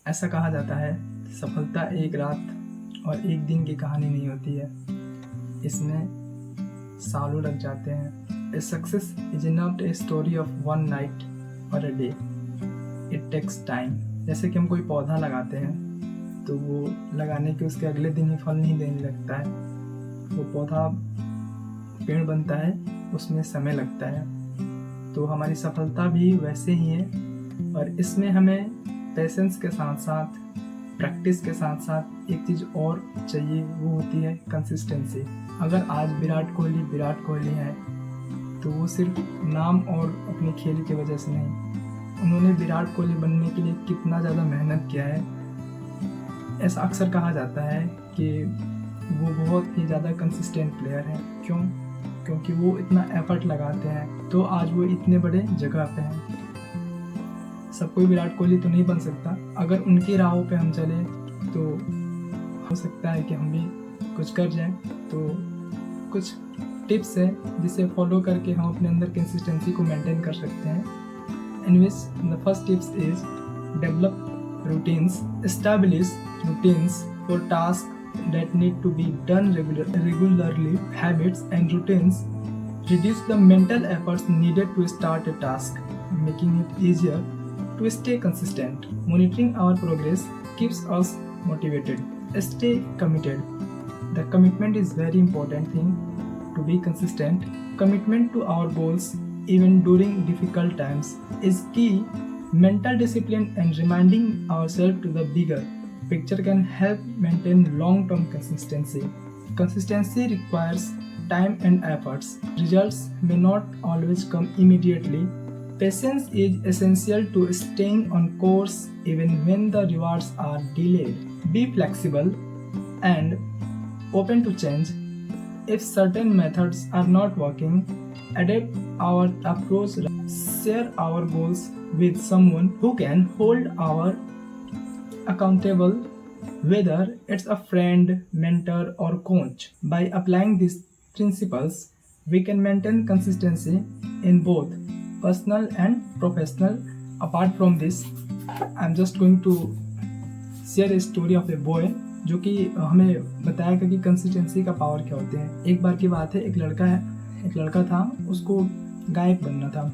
ऐसा कहा जाता है, सफलता एक रात और एक दिन की कहानी नहीं होती है, इसमें सालों लग जाते हैं। A success is not a story of one night और a day, it takes time. जैसे कि हम कोई पौधा लगाते हैं तो वो लगाने के उसके अगले दिन ही फल नहीं देने लगता है, वो पौधा पेड़ बनता है, उसमें समय लगता है। तो हमारी सफलता भी वैसे ही है, और इसमें हमें पेशेंस के साथ साथ, प्रैक्टिस के साथ साथ एक चीज़ और चाहिए, वो होती है कंसिस्टेंसी। अगर आज विराट कोहली है तो वो सिर्फ नाम और अपने खेल की वजह से नहीं, उन्होंने विराट कोहली बनने के लिए कितना ज़्यादा मेहनत किया है। ऐसा अक्सर कहा जाता है कि वो बहुत ही ज़्यादा कंसिस्टेंट प्लेयर है। क्यों? क्योंकि वो इतना एफर्ट लगाते हैं, तो आज वो इतने बड़े जगह पे हैं। सब कोई विराट कोहली तो नहीं बन सकता। अगर उनकी राहों पे हम चले तो हो सकता है कि हम भी कुछ कर जाएं। तो कुछ टिप्स है जिसे फॉलो करके हम अपने अंदर कंसिस्टेंसी को मेंटेन कर सकते हैं। Anyways, the first tips is develop routines. Establish routines for task that need to be done regularly. Habits and routines reduce the mental efforts needed to start a task, making it easier to stay consistent. Monitoring our progress keeps us motivated. Stay committed. The commitment is very important thing to be consistent. Commitment to our goals even during difficult times is key. Mental discipline and reminding ourselves to the bigger picture can help maintain long-term consistency. Consistency requires time and efforts. Results may not always come immediately. Patience is essential to staying on course even when the rewards are delayed. Be flexible and open to change. If certain methods are not working, adapt our approach. Share our goals with someone who can hold our accountable, whether it's a friend, mentor, or coach. By applying these principles, we can maintain consistency in both personal and professional. Apart from this, I'm just going to share a story of a boy जो कि हमें बताया कि consistency का power क्या होते हैं। एक बार की बात है, एक लड़का था, उसको गायक बनना था।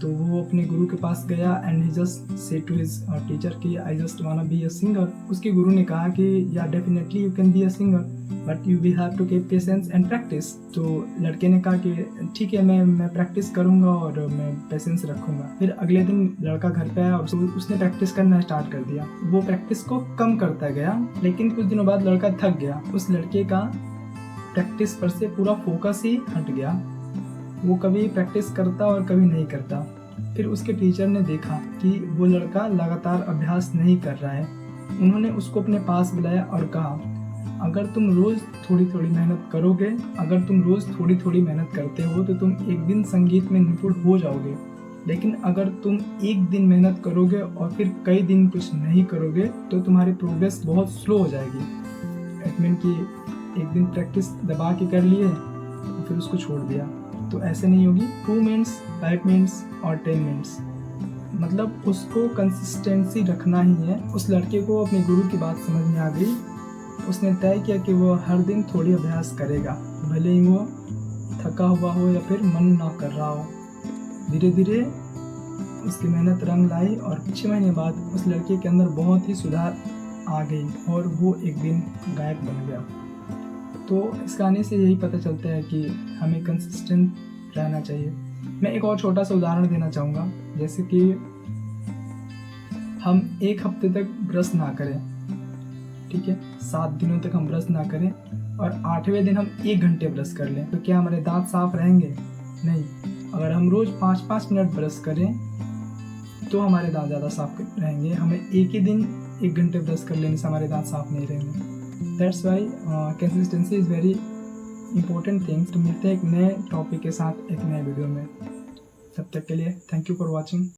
तो वो अपने गुरु के पास गया and he just said to his teacher कि I just want be a singer. उसके गुरु ने कहा कि yeah definitely you can be a singer, but you will have to keep patience and practice. तो लड़के ने कहा कि ठीक है, मैं प्रैक्टिस करूंगा और मैं पेशेंस रखूंगा। फिर अगले दिन लड़का घर पे आया और उसने प्रैक्टिस करना स्टार्ट कर दिया। वो प्रैक्टिस को कम करता गया, लेकिन कुछ दिनों बाद लड़का थक गया। उस लड़के का प्रैक्टिस पर से पूरा फोकस ही हट गया। वो कभी प्रैक्टिस करता और कभी नहीं करता। फिर उसके टीचर ने देखा कि वो लड़का लगातार अभ्यास नहीं कर रहा है। उन्होंने उसको अपने पास बुलाया और कहा, अगर तुम रोज़ थोड़ी थोड़ी मेहनत करोगे, अगर तुम रोज़ थोड़ी थोड़ी मेहनत करते हो तो तुम एक दिन संगीत में निपुण हो जाओगे। लेकिन अगर तुम एक दिन मेहनत करोगे और फिर कई दिन कुछ नहीं करोगे तो तुम्हारी प्रोग्रेस बहुत स्लो हो जाएगी। इट मीन कि एक दिन प्रैक्टिस दबा के कर लिए और फिर उसको छोड़ दिया, तो ऐसे नहीं होगी। 2 मिनट्स, 5 मिनट्स और 10 मिनट्स, मतलब उसको कंसिस्टेंसी रखना ही है। उस लड़के को अपने गुरु की बात समझ में आ गई। उसने तय किया कि वो हर दिन थोड़ी अभ्यास करेगा, भले ही वो थका हुआ हो या फिर मन ना कर रहा हो। धीरे धीरे उसकी मेहनत रंग लाई और 6 महीने बाद उस लड़के के अंदर बहुत ही सुधार आ गई और वो एक दिन गायक बन गया। तो इस कहानी से यही पता चलता है कि हमें कंसिस्टेंट रहना चाहिए। मैं एक और छोटा सा उदाहरण देना चाहूँगा। जैसे कि हम 1 हफ्ते तक ब्रश ना करें, ठीक है, 7 दिनों तक हम ब्रश ना करें और 8वें दिन हम 1 घंटे ब्रश कर लें, तो क्या हमारे दांत साफ रहेंगे? नहीं। अगर हम रोज़ 5-5 मिनट ब्रश करें तो हमारे दांत ज़्यादा साफ रहेंगे। हमें एक ही दिन 1 घंटे ब्रश कर लेने से हमारे दांत साफ नहीं रहेंगे। That's why consistency is very important thing. तो मिलते हैं एक नए टॉपिक के साथ एक नए वीडियो में। तब तक के लिए थैंक यू फॉर वॉचिंग।